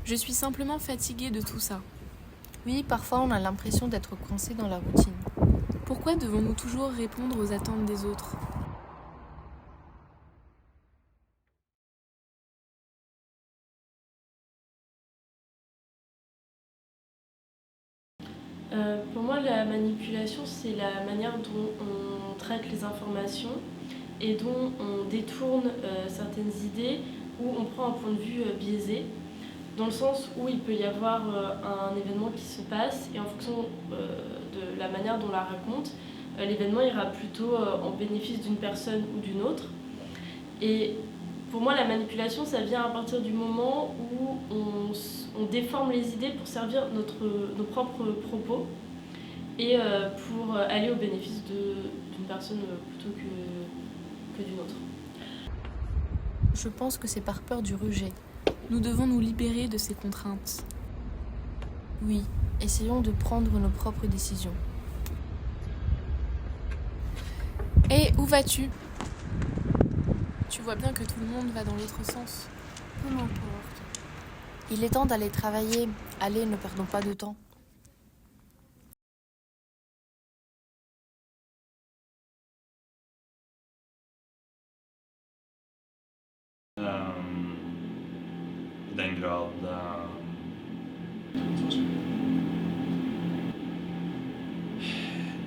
Je suis simplement fatiguée de tout ça. Oui, parfois on a l'impression d'être coincé dans la routine. Pourquoi devons-nous toujours répondre aux attentes des autres ? Pour moi, la manipulation, c'est la manière dont on traite les informations et dont on détourne certaines idées ou on prend un point de vue biaisé, dans le sens où il peut y avoir un événement qui se passe et en fonction de la manière dont on la raconte, l'événement ira plutôt en bénéfice d'une personne ou d'une autre. Et pour moi, la manipulation, ça vient à partir du moment où on déforme les idées pour servir nos propres propos et pour aller au bénéfice d'une personne plutôt que d'une autre. Je pense que c'est par peur du rejet. Nous devons nous libérer de ces contraintes. Oui, essayons de prendre nos propres décisions. Hé, où vas-tu ? Tu vois bien que tout le monde va dans l'autre sens. Peu m'importe. Il est temps d'aller travailler. Allez, ne perdons pas de temps.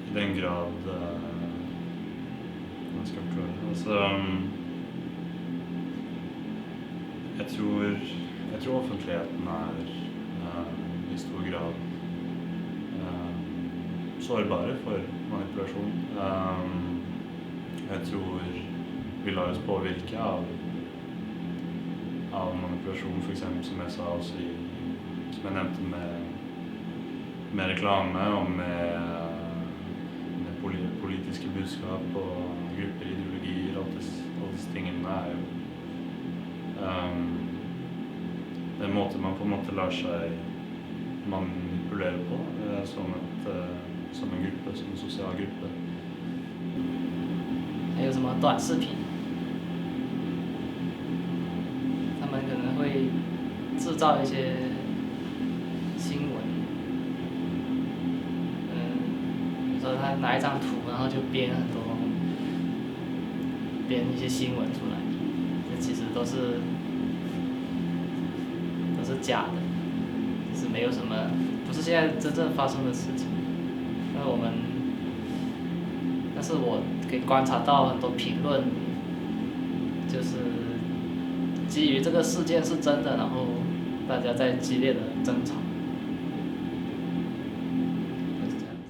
I den grad man ska förstå det. Alltså, jag tror offentligheten är i stor grad sårbare för manipulation. Jag tror vi lar oss påvirka av manipulation, för exempel som jag sa också som jag nämnde med reklam och med politiska budskap och grupper, ideologier, alla dessa tingene är ju den måten man på en måte lar sig manipulere på som en gruppe, som en social gruppe. 还有什么短视频，他们可能会制造一些新闻，比如说他拿一张图，然后就编一些新闻出来，这其实都是假的，就是没有什么，不是现在真正发生的事情。但是我可以观察到很多评论，就是基于这个事件是真的，然后大家在激烈的争吵。就是这样子。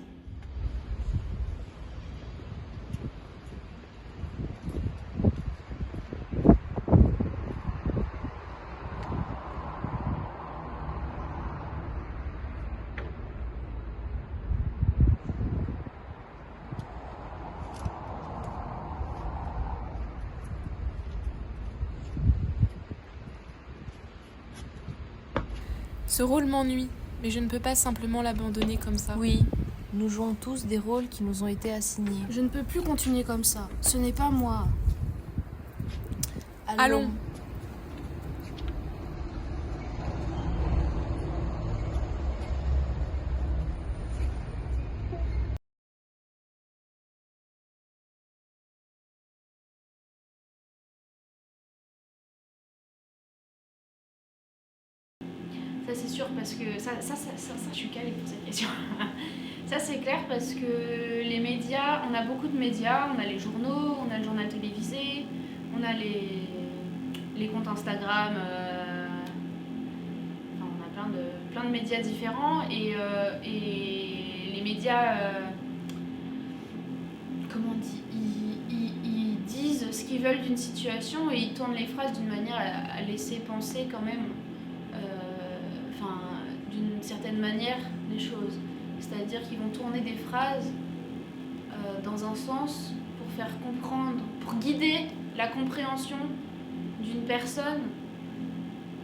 Ce rôle m'ennuie, mais je ne peux pas simplement l'abandonner comme ça. Oui, nous jouons tous des rôles qui nous ont été assignés. Je ne peux plus continuer comme ça. Ce n'est pas moi. Allons. Ça c'est sûr parce que ça je suis calée pour cette question. Ça c'est clair parce que les médias, on a beaucoup de médias, on a les journaux, on a le journal télévisé, on a les comptes Instagram, enfin, on a plein de médias différents et les médias, comment on dit, ils disent ce qu'ils veulent d'une situation et ils tournent les phrases d'une manière à laisser penser quand même d'une certaine manière les choses. C'est-à-dire qu'ils vont tourner des phrases dans un sens pour faire comprendre, pour guider la compréhension d'une personne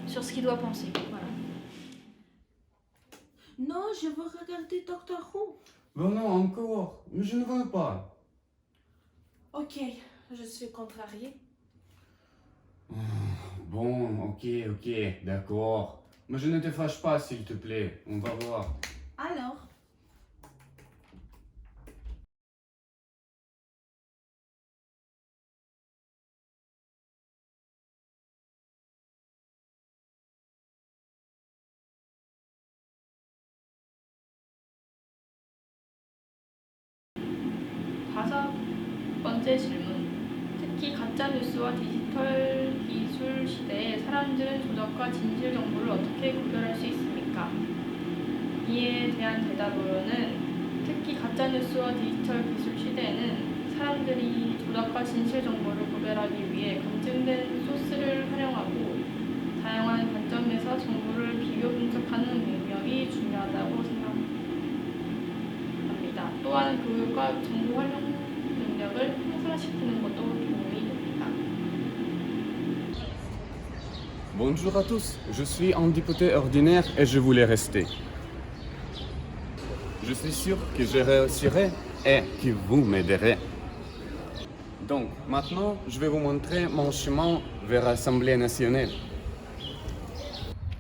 sur ce qu'il doit penser. Voilà. Non, je veux regarder Doctor Who. Ben non, encore. Mais je ne veux pas. Ok, je suis contrariée. Bon, ok, d'accord. Mais je ne te fâche pas, s'il te plaît. On va voir. Alors, 다섯 번째 질문. 특히 가짜뉴스와 디지털 기술 시대에 사람들은 조작과 진실 정보를 어떻게 구별할 수 있습니까? 이에 대한 대답으로는 특히 가짜뉴스와 디지털 기술 시대에는 사람들이 조작과 진실 정보를 구별하기 위해 검증된 소스를 활용하고 다양한 관점에서 정보를 비교 분석하는 능력이 중요하다고 생각합니다. 또한 교육과 정보 활용 능력을 향상시키는 것도 도움이 됩니다. Bonjour à tous, je suis un député ordinaire et je voulais rester. Je suis sûr que je réussirai et que vous m'aiderez. Donc, maintenant, je vais vous montrer mon chemin vers l'Assemblée nationale.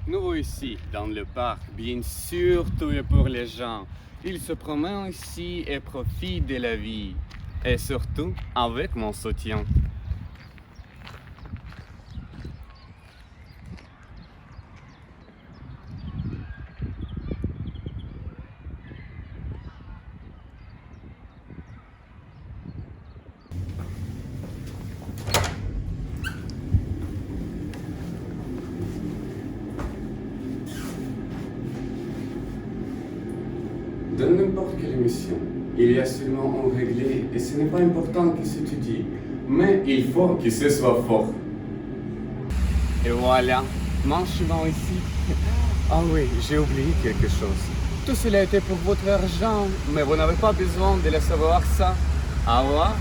Nous voici dans le parc, bien sûr, tout est pour les gens. Ils se promènent ici et profitent de la vie. Et surtout, avec mon soutien. Dans n'importe quelle émission, il y a seulement un réglé et ce n'est pas important que ce tu dis, mais il faut que ce soit fort. Et voilà, mon chemin ici. Ah oui, j'ai oublié quelque chose. Tout cela était pour votre argent, mais vous n'avez pas besoin de le savoir ça. Au revoir.